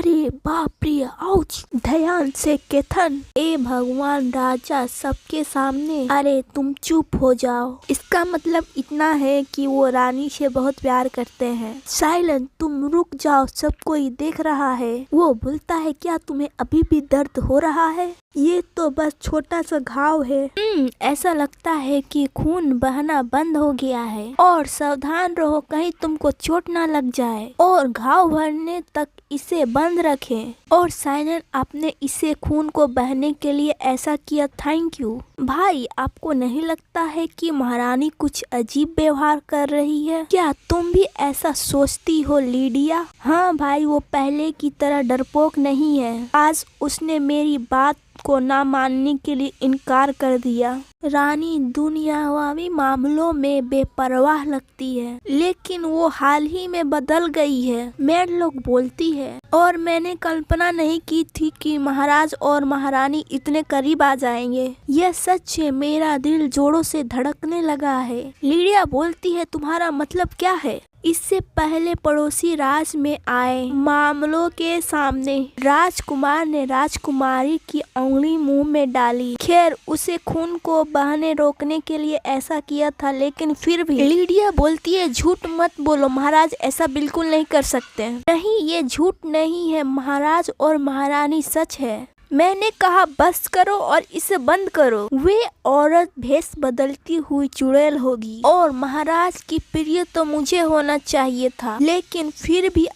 अरे बाप रे, आउच! ध्यान से केथन। ए भगवान राजा सबके सामने। अरे तुम चुप हो जाओ। इसका मतलब इतना है कि वो रानी से बहुत प्यार करते हैं। साइलेंट, तुम रुक जाओ, सब कोई देख रहा है। वो बोलता है, क्या तुम्हें अभी भी दर्द हो रहा है? ये तो बस छोटा सा घाव है। ऐसा लगता है कि खून बहना बंद हो गया है। और सावधान रहो, कहीं तुमको चोट ना लग जाए। और घाव भरने तक इसे बंद रखें। और साइलेंट, आपने इसे खून को बहने के लिए ऐसा किया, थैंक यू। भाई, आपको नहीं लगता है कि महारानी कुछ अजीब व्यवहार कर रही है? क्या तुम भी ऐसा सोचती हो लीडिया? हाँ भाई, वो पहले की तरह डरपोक नहीं है। आज उसने मेरी बात को ना मानने के लिए इनकार कर दिया। रानी दुनियावी मामलों में बेपरवाह लगती है, लेकिन वो हाल ही में बदल गई है, मेड लोग बोलती है। और मैंने कल्पना नहीं की थी कि महाराज और महारानी इतने करीब आ जाएंगे। यह सच है, मेरा दिल जोरों से धड़कने लगा है। लीडिया बोलती है, तुम्हारा मतलब क्या है? इससे पहले पड़ोसी राज में आए मामलों के सामने राजकुमार ने राजकुमारी की उंगली मुंह में डाली। खैर, उसे खून को बहने रोकने के लिए ऐसा किया था, लेकिन फिर भी। लीडिया बोलती है, झूठ मत बोलो, महाराज ऐसा बिल्कुल नहीं कर सकते। नहीं, ये झूठ नहीं है, महाराज और महारानी सच है। मैंने कहा बस करो और इसे बंद करो। वे औरत भेष बदलती हुई चुड़ैल होगी और महाराज की प्रिय तो मुझे होना चाहिए था, लेकिन फिर भी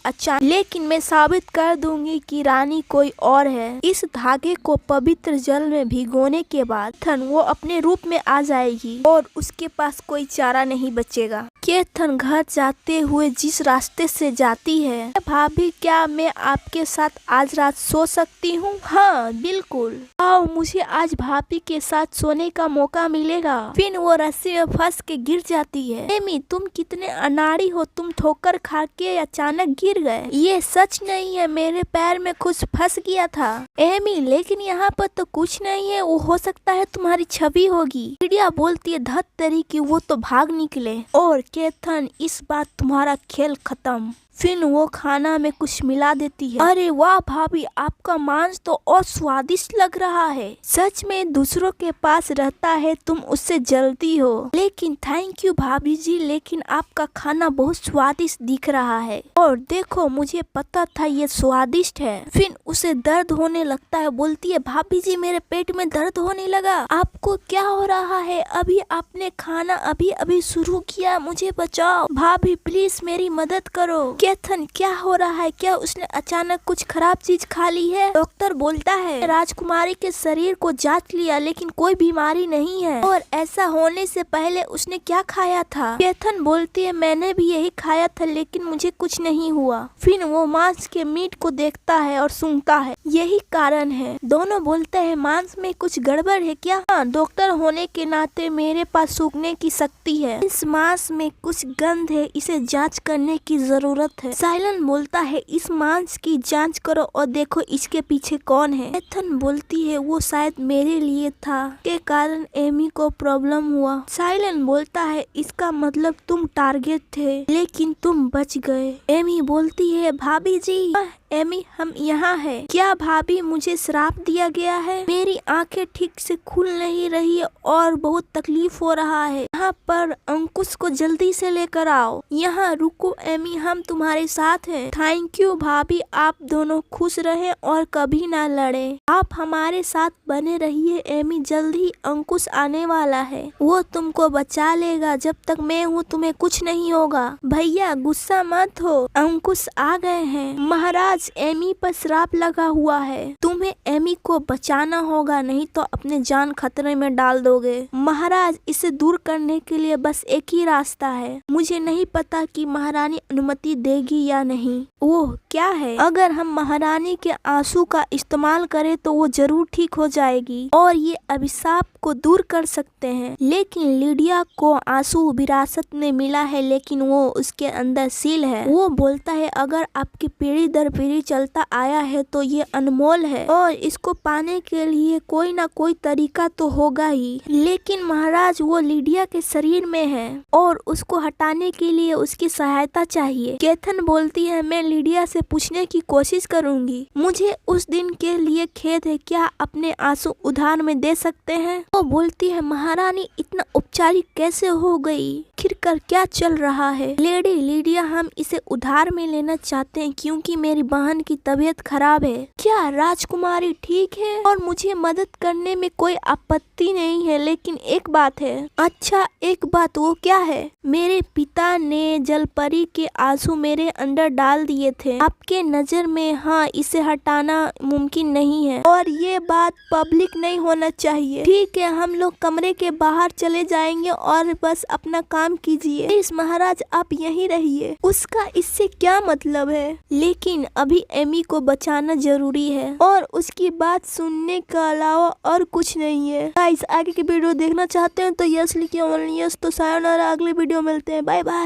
लेकिन मैं साबित कर दूंगी कि रानी कोई और है। इस धागे को पवित्र जल में भिगोने के बाद वो अपने रूप में आ जाएगी और उसके पास कोई चारा नहीं बचेगा। केथन घर जाते हुए जिस रास्ते से जाती है, भाभी, क्या मैं आपके साथ आज रात सो सकती हूँ? हाँ बिल्कुल, आओ, मुझे आज भाभी के साथ सोने का मौका मिलेगा। फिर वो रस्सी में फंस के गिर जाती है। एमी, तुम कितने अनाड़ी हो, तुम ठोकर खा के अचानक गिर गए। ये सच नहीं है, मेरे पैर में कुछ फंस गया था। एमी, लेकिन यहाँ पर तो कुछ नहीं है, वो हो सकता है तुम्हारी छवि होगी। लीडिया बोलती है, धत तेरी की, वो तो भाग निकले। और केथन, इस बार तुम्हारा खेल खत्म। फिर वो खाना में कुछ मिला देती है। अरे वाह भाभी, आपका मांस तो और स्वादिष्ट लग रहा है। सच में दूसरों के पास रहता है तुम उससे जलती हो। लेकिन थैंक यू भाभी जी, लेकिन आपका खाना बहुत स्वादिष्ट दिख रहा है। और देखो, मुझे पता था ये स्वादिष्ट है। फिर उसे दर्द होने लगता है। बोलती है, भाभी जी, मेरे पेट में दर्द होने लगा। आपको क्या हो रहा है? अभी आपने खाना अभी शुरू किया, मुझे बचाओ। भाभी प्लीज मेरी मदद करो। केथन, क्या हो रहा है? क्या उसने अचानक कुछ खराब चीज खा ली है? डॉक्टर बोलता है, राजकुमारी के शरीर को जांच लिया, लेकिन कोई बीमारी नहीं है। और ऐसा होने से पहले उसने क्या खाया था? केथन बोलती है, मैंने भी यही खाया था, लेकिन मुझे कुछ नहीं हुआ। फिर वो मांस के मीट को देखता है और सूंघता है, यही कारण है। दोनों बोलते हैं, मांस में कुछ गड़बड़ है क्या? हाँ, डॉक्टर होने के नाते मेरे पास सूंघने की शक्ति है। इस मांस में कुछ गंध है, इसे जांच करने की जरूरत है। साइलेंट बोलता है, इस मांस की जांच करो और देखो इसके पीछे कौन है। केथन बोलती है, वो शायद मेरे लिए था, के कारण एमी को प्रॉब्लम हुआ। साइलेंट बोलता है, इसका मतलब तुम टारगेट थे, लेकिन तुम बच गए। एमी बोलती है, भाभी जी, एमी, हम यहाँ है। क्या भाभी, मुझे श्राप दिया गया है? मेरी आंखें ठीक से खुल नहीं रही है और बहुत तकलीफ हो रहा है। यहाँ पर अंकुश को जल्दी से लेकर आओ। यहाँ रुको एमी, हम तुम्हारे साथ हैं। थैंक यू भाभी, आप दोनों खुश रहे और कभी ना लड़े। आप हमारे साथ बने रहिए एमी, जल्दी अंकुश आने वाला है, वो तुमको बचा लेगा। जब तक मैं हूँ तुम्हें कुछ नहीं होगा। भैया गुस्सा मत हो, अंकुश आ गए हैं। महाराज, एमी पर श्राप लगा हुआ है, तुम्हें एमी को बचाना होगा, नहीं तो अपने जान खतरे में डाल दोगे। महाराज, इसे दूर करने के लिए बस एक ही रास्ता है। मुझे नहीं पता कि महारानी अनुमति देगी या नहीं। ओह, क्या है? अगर हम महारानी के आंसू का इस्तेमाल करें तो वो जरूर ठीक हो जाएगी और ये अभिशाप को दूर कर सकते हैं। लेकिन लीडिया को आंसू विरासत में मिला है, लेकिन वो उसके अंदर सील है। वो बोलता है, अगर आपकी पीढ़ी दर पीढ़ी चलता आया है तो ये अनमोल है और इसको पाने के लिए कोई ना कोई तरीका तो होगा ही। लेकिन महाराज, वो लीडिया के शरीर में है और उसको हटाने के लिए उसकी सहायता चाहिए। एथन बोलती है मैं लीडिया से पूछने की कोशिश करूंगी। मुझे उस दिन के लिए खेद है, क्या अपने आंसू उधार में दे सकते हैं? वो बोलती है महारानी इतना औपचारिक कैसे हो गई, आखिर कर क्या चल रहा है? लेडी लीडिया हम इसे उधार में लेना चाहते हैं क्योंकि मेरी बहन की तबीयत खराब है। क्या राजकुमारी ठीक है? और मुझे मदद करने में कोई आपत्ति नहीं है, लेकिन एक बात है। अच्छा एक बात, वो क्या है? मेरे पिता ने जलपरी के आंसू मेरे अंदर डाल दिए थे। आपके नजर में हाँ इसे हटाना मुमकिन नहीं है और ये बात पब्लिक नहीं होना चाहिए। ठीक है, हम लोग कमरे के बाहर चले जाएंगे और बस अपना काम कीजिए। प्लीज महाराज आप यहीं रहिए। उसका इससे क्या मतलब है? लेकिन अभी एमी को बचाना जरूरी है और उसकी बात सुनने के अलावा और कुछ नहीं है। गाइस आगे की वीडियो देखना चाहते हैं तो यस लिखिए, यस तो सायोनारा, अगले वीडियो मिलते हैं, बाय बाय।